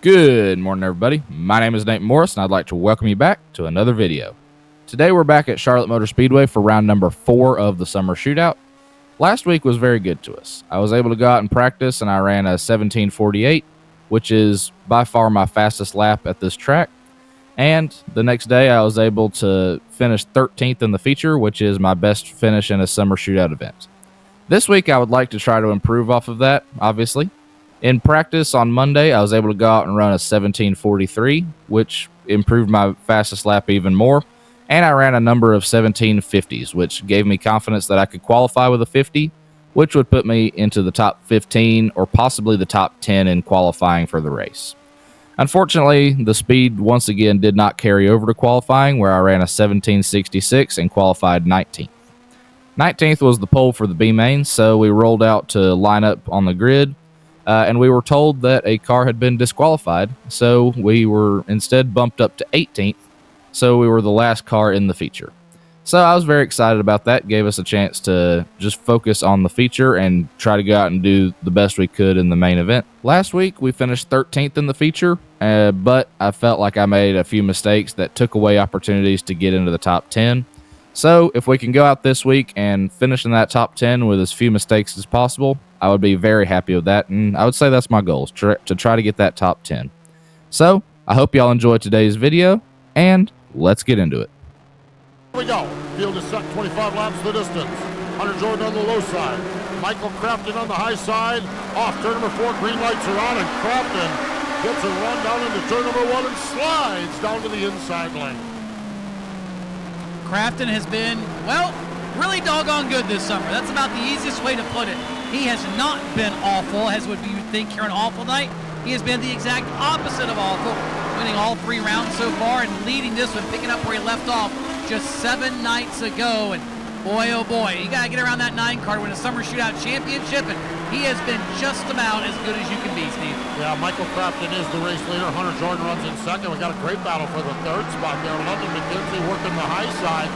Good morning, everybody. My name is Nate Morris, and I'd like to welcome you back to another video. Today, we're back at Charlotte Motor Speedway for round number 4 of the summer shootout. Last week was very good to us. I was able to go out and practice, and I ran a 17:48, which is by far my fastest lap at this track. And the next day, I was able to finish 13th in the feature, which is my best finish in a summer shootout event. This week, I would like to try to improve off of that, obviously. In practice on Monday, I was able to go out and run a 17:43, which improved my fastest lap even more. And I ran a number of 17:50s, which gave me confidence that I could qualify with a 50, which would put me into the top 15 or possibly the top 10 in qualifying for the race. Unfortunately, the speed once again did not carry over to qualifying, where I ran a 17:66 and qualified 19th. 19th was the pole for the B main, so we rolled out to line up on the grid. And we were told that a car had been disqualified, so we were instead bumped up to 18th, so we were the last car in the feature. So I was very excited about that. Gave us a chance to just focus on the feature and try to go out and do the best we could in the main event. Last week, we finished 13th in the feature, but I felt like I made a few mistakes that took away opportunities to get into the top 10. So if we can go out this week and finish in that top 10 with as few mistakes as possible, I would be very happy with that, and I would say that's my goal, to try to get that top 10. So I hope y'all enjoyed today's video, and let's get into it. Here we go. Field is set 25 laps the distance. Hunter Jordan on the low side. Michael Crafton on the high side. Off turn number 4, green lights are on, and Crafton gets a run down into turn number 1 and slides down to the inside lane. Crafton has been, well, really doggone good this summer. That's about the easiest way to put it. He has not been awful, as would you think here an awful night. He has been the exact opposite of awful, winning all 3 rounds so far and leading this one, picking up where he left off just 7 nights ago. And boy, oh boy, you got to get around that 9 car to win a summer shootout championship, and he has been just about as good as you can be, Steve. Yeah, Michael Crafton is the race leader. Hunter Jordan runs in second. We got a great battle for the 3rd spot there. London McKenzie working the high side,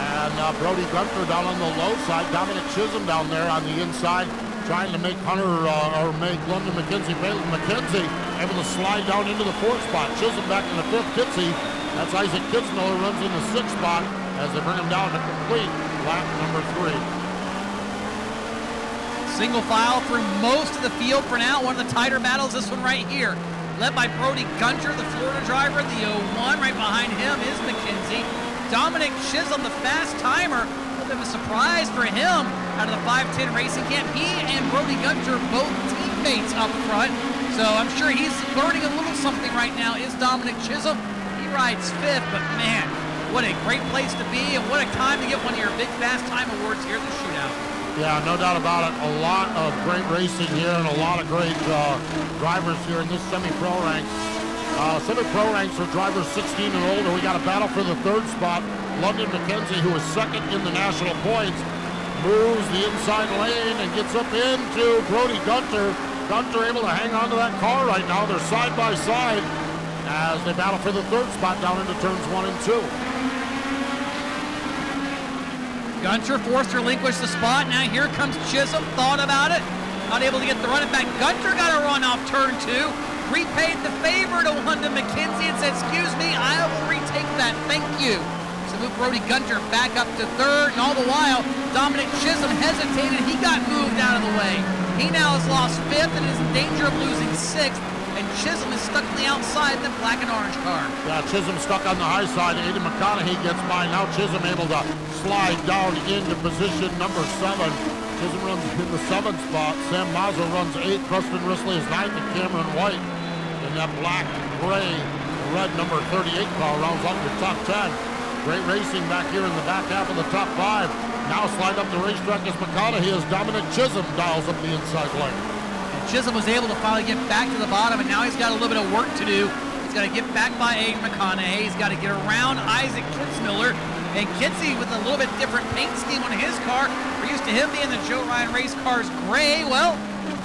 and Brody Gunter down on the low side. Dominic Chisholm down there on the inside, trying to make Hunter or make London McKenzie fail. McKenzie able to slide down into the 4th spot. Chisholm back in the 5th. Kitsy, that's Isaac Kitzmiller, runs in the 6th spot as they bring him down to complete lap number 3. Single file through most of the field for now. One of the tighter battles, this one right here. Led by Brody Gunter, the Florida driver, the 01. Right behind him is McKenzie. Dominic Chisholm, the fast timer. A little bit of a surprise for him out of the 510 Racing Camp. He and Brody Gunter, both teammates up front. So I'm sure he's learning a little something right now, is Dominic Chisholm. He rides 5th, but man, what a great place to be, and what a time to get one of your big fast time awards here at the shootout. Yeah, no doubt about it. A lot of great racing here and a lot of great drivers here in this semi-pro ranks. Semi-pro ranks are drivers 16 and older. We got a battle for the 3rd spot. London McKenzie, who is 2nd in the national points, moves the inside lane and gets up into Brody Gunter. Gunter able to hang on to that car right now. They're side by side as they battle for the 3rd spot down into turns 1 and 2. Gunter forced to relinquish the spot. Now here comes Chisholm. Thought about it. Not able to get the run. In fact, Gunter got a run off turn 2. Repaid the favor to London McKenzie and said, excuse me, I will retake that. Thank you. So move Brody Gunter back up to 3rd. And all the while, Dominic Chisholm hesitated. He got moved out of the way. He now has lost 5th and is in danger of losing 6th. And Chisholm is stuck on the outside in the black and orange car. Yeah, Chisholm stuck on the high side. Aiden McConaughey gets by. Now Chisholm able to slide down into position number 7. Chisholm runs in the 7th spot. Sam Mazza runs 8th. Preston Risley is 9th. And Cameron White in that black, gray, red number 38 car rounds up your top 10. Great racing back here in the back half of the top 5. Now slide up the racetrack as McConaughey as Dominic Chisholm dials up the inside lane. Chisholm was able to finally get back to the bottom, and now he's got a little bit of work to do. He's got to get back by Aiden McConaughey. He's got to get around Isaac Kitzmiller. And Kitsy with a little bit different paint scheme on his car. We're used to him being the Joe Ryan race car's gray. Well,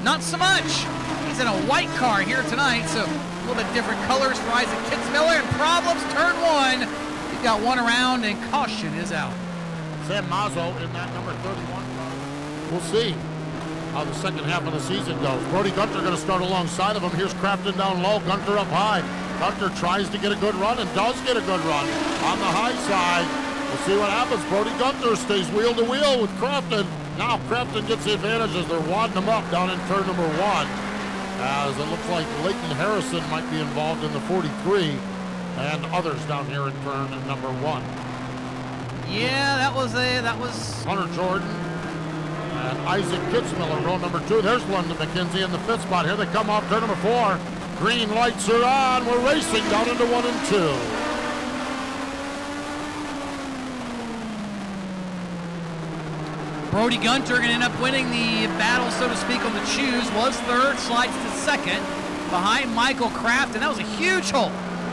not so much. He's in a white car here tonight, so a little bit different colors for Isaac Kitzmiller. And problems, turn 1. He's got one around, and caution is out. Sam Mazzo in that number 31 car. We'll see. how the second half of the season goes. Brody Gunter going to start alongside of him. Here's Crafton down low, Gunter up high. Gunter tries to get a good run and does get a good run on the high side. We'll see what happens. Brody Gunter stays wheel to wheel with Crafton. Now Crafton gets the advantage as they're wadding him up down in turn number 1. As it looks like Leighton Harrison might be involved in the 43 and others down here in turn number 1. Yeah, that was Hunter Jordan and Isaac Kitzmiller, row number 2. There's London McKenzie in the 5th spot. Here they come off turn number 4. Green lights are on. We're racing down into 1 and 2. Brody Gunter going to end up winning the battle, so to speak, on the choose. Was third, slides to second behind Michael Kraft, and that was a huge hole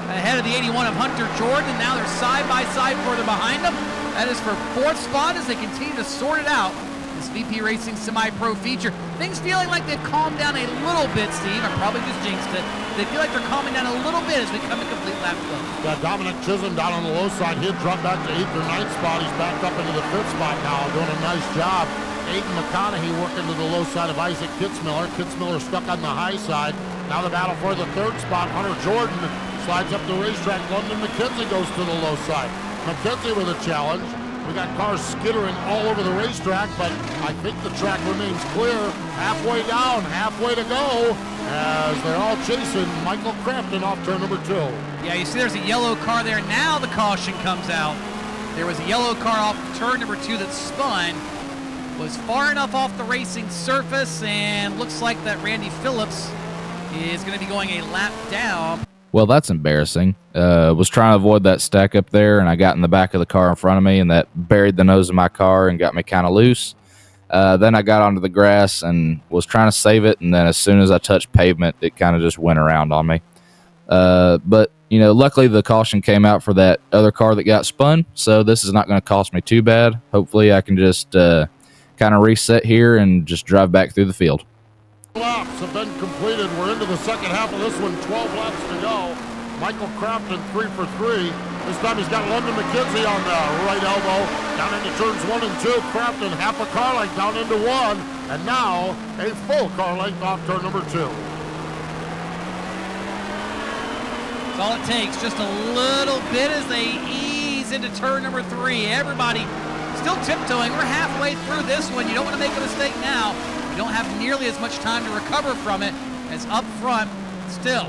ahead of the 81 of Hunter Jordan, and now they're side by side further behind them. That is for 4th spot as they continue to sort it out. This VP Racing Semi-Pro feature. Things feeling like they've calmed down a little bit, Steve. I probably just jinxed it. They feel like they're calming down a little bit as we come to complete lap 12. Got Dominic Chisholm down on the low side. He'll drop back to 8th or 9th spot. He's back up into the 5th spot now, doing a nice job. Aiden McConaughey working to the low side of Isaac Kitzmiller. Kitzmiller stuck on the high side. Now the battle for the 3rd spot. Hunter Jordan slides up the racetrack. London McKenzie goes to the low side. McKenzie with a challenge. We got cars skittering all over the racetrack, but I think the track remains clear. Halfway down, halfway to go, as they're all chasing Michael Crafton off turn number 2. Yeah, you see there's a yellow car there. Now the caution comes out. There was a yellow car off turn number 2 that spun. Was far enough off the racing surface, and looks like that Randy Phillips is going to be going a lap down. Well, that's embarrassing. Was trying to avoid that stack up there, and I got in the back of the car in front of me, and that buried the nose of my car and got me kind of loose. Then I got onto the grass and was trying to save it, and then as soon as I touched pavement, it kind of just went around on me. But, you know, luckily the caution came out for that other car that got spun, so this is not going to cost me too bad. Hopefully I can just kind of reset here and just drive back through the field. Laps have been completed. We're into the second half of this one. 12 laps to go. Michael Crafton 3 for 3. This time he's got London McKenzie on the right elbow. Down into turns 1 and 2. Crafton half a car length down into 1. And now a full car length off turn number 2. That's all it takes. Just a little bit as they ease into turn number 3. Everybody still tiptoeing. We're halfway through this one. You don't want to make a mistake now. You don't have nearly as much time to recover from it as up front. Still,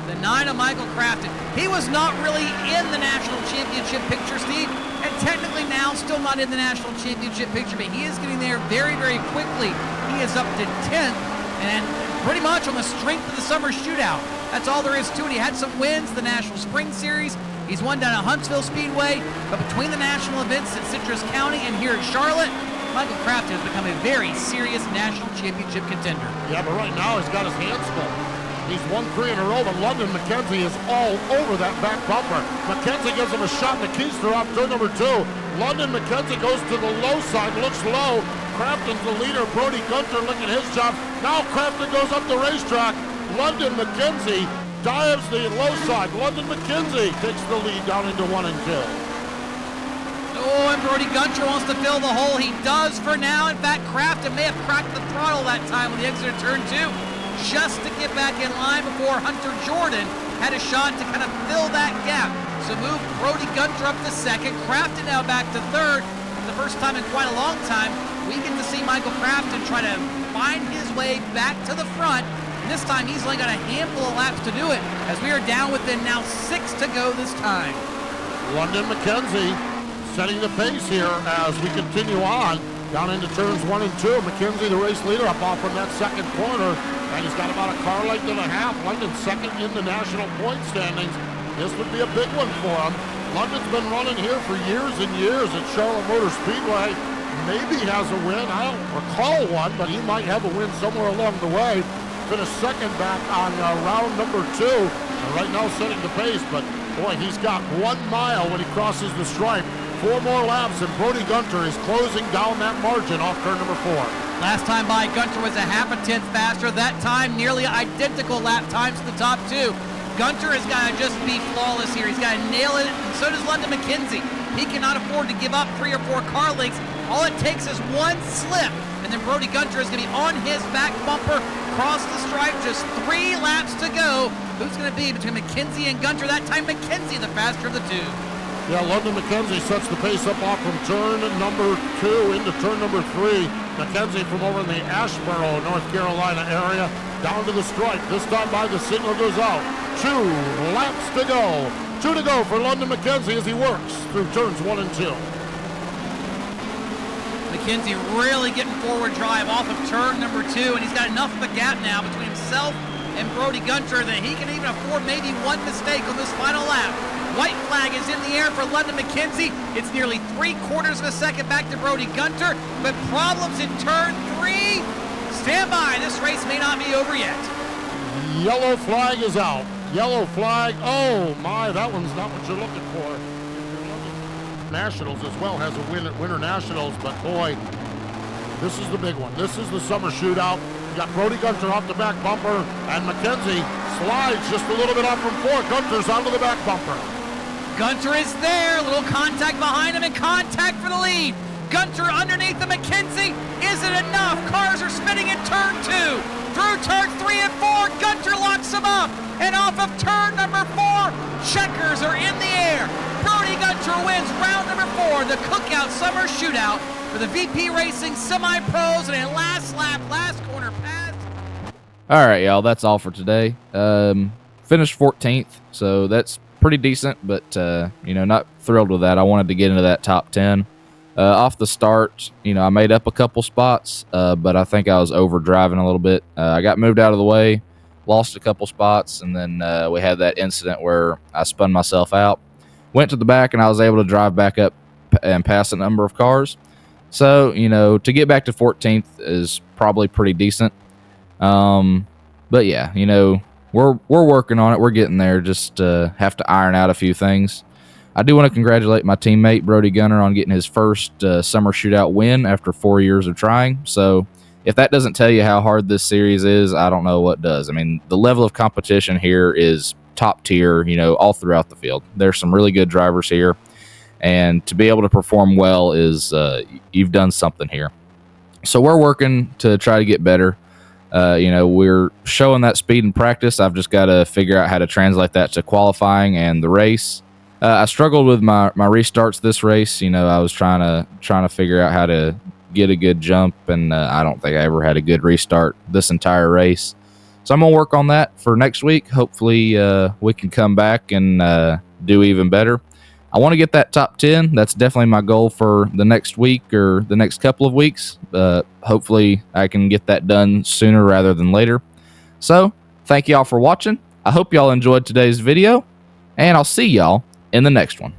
the 9 of Michael Crafton. He was not really in the national championship picture, Steve, and technically now still not in the national championship picture, but he is getting there very, very quickly. He is up to 10th, and pretty much on the strength of the summer shootout. That's all there is to it. He had some wins, the National Spring Series. He's won down at Huntsville Speedway, but between the national events at Citrus County and here at Charlotte, Michael Crafton has become a very serious national championship contender. Yeah, but right now he's got his hands full. He's won 3 in a row, but London McKenzie is all over that back bumper. McKenzie gives him a shot. The keister off turn number 2. London McKenzie goes to the low side, looks low. Crafton's the leader. Brody Gunter looking at his job. Now Crafton goes up the racetrack. London McKenzie dives the low side. London McKenzie takes the lead down into 1 and 2. Oh, and Brody Gunter wants to fill the hole. He does for now. In fact, Crafton may have cracked the throttle that time when he exited turn 2, just to get back in line before Hunter Jordan had a shot to kind of fill that gap. So move Brody Gunter up to 2nd. Crafton now back to 3rd. For the first time in quite a long time, we get to see Michael Crafton try to find his way back to the front. And this time, he's only got a handful of laps to do it, as we are down within now 6 to go this time. London McKenzie setting the pace here as we continue on down into turns 1 and 2. McKenzie, the race leader, up off from that 2nd corner, and he's got about a car length and a half. London 2nd in the national point standings. This would be a big one for him. London's been running here for years and years at Charlotte Motor Speedway. Maybe has a win. I don't recall one, but he might have a win somewhere along the way. Finished 2nd back on round number 2, and right now setting the pace. But boy, he's got 1 mile when he crosses the stripe. 4 more laps, and Brody Gunter is closing down that margin off turn number 4. Last time by, Gunter was a half a tenth faster. That time, nearly identical lap times to the top 2. Gunter has got to just be flawless here. He's got to nail it, and so does London McKenzie. He cannot afford to give up 3 or 4 car lengths. All it takes is one slip, And then Brody Gunter is going to be on his back bumper, cross the stripe, just 3 laps to go. Who's going to be between McKenzie and Gunter? That time McKenzie, the faster of the two. Yeah, London McKenzie sets the pace up off from turn number 2 into turn number 3. McKenzie from over in the Asheboro, North Carolina area, down to the stripe. This time by the signal goes out. 2 laps to go. 2 to go for London McKenzie as he works through turns 1 and 2. McKenzie really getting forward drive off of turn number 2, and he's got enough of a gap now between himself and Brody Gunter that he can even afford maybe one mistake on this final lap. White flag is in the air for London McKenzie. It's nearly 3/4 of a second back to Brody Gunter, but problems in turn 3. Stand by, this race may not be over yet. Yellow flag is out. Yellow flag. Oh my, that one's not what you're looking for. Nationals as well, has a winter Nationals, but boy, this is the big one. This is the summer shootout. You got Brody Gunter off the back bumper, and McKenzie slides just a little bit off from 4. Gunter's onto the back bumper. Gunter is there, a little contact behind him and contact for the lead. Gunter underneath the McKenzie. Is it enough? Cars are spinning in turn 2. Through turn 3 and 4, Gunter locks him up. And off of turn number 4, checkers are in the air. Brody Gunter wins round number 4, the Cookout Summer Shootout for the VP Racing Semi-Pros, and a last lap, last corner pass. All right, y'all, that's all for today. Finished 14th, so that's pretty decent, but not thrilled with that. I wanted to get into that top 10. Off the start, I made up a couple spots, but I think I was over driving a little bit. I got moved out of the way, lost a couple spots, and then we had that incident where I spun myself out. Went to the back, and I was able to drive back up and pass a number of cars. So, to get back to 14th is probably pretty decent. But yeah, we're working on it. We're getting there. Just have to iron out a few things. I do want to congratulate my teammate Brody Gunter on getting his first summer shootout win after 4 years of trying. So if that doesn't tell you how hard this series is, I don't know what does. I mean, the level of competition here is top tier, all throughout the field. There's some really good drivers here, and to be able to perform well is you've done something here. So we're working to try to get better. We're showing that speed in practice. I've just got to figure out how to translate that to qualifying and the race. I struggled with my restarts this race. I was trying to figure out how to get a good jump, and I don't think I ever had a good restart this entire race. So I'm going to work on that for next week. Hopefully we can come back and do even better. I want to get that top 10. That's definitely my goal for the next week or the next couple of weeks. Hopefully I can get that done sooner rather than later. So thank y'all for watching. I hope y'all enjoyed today's video, and I'll see y'all in the next one.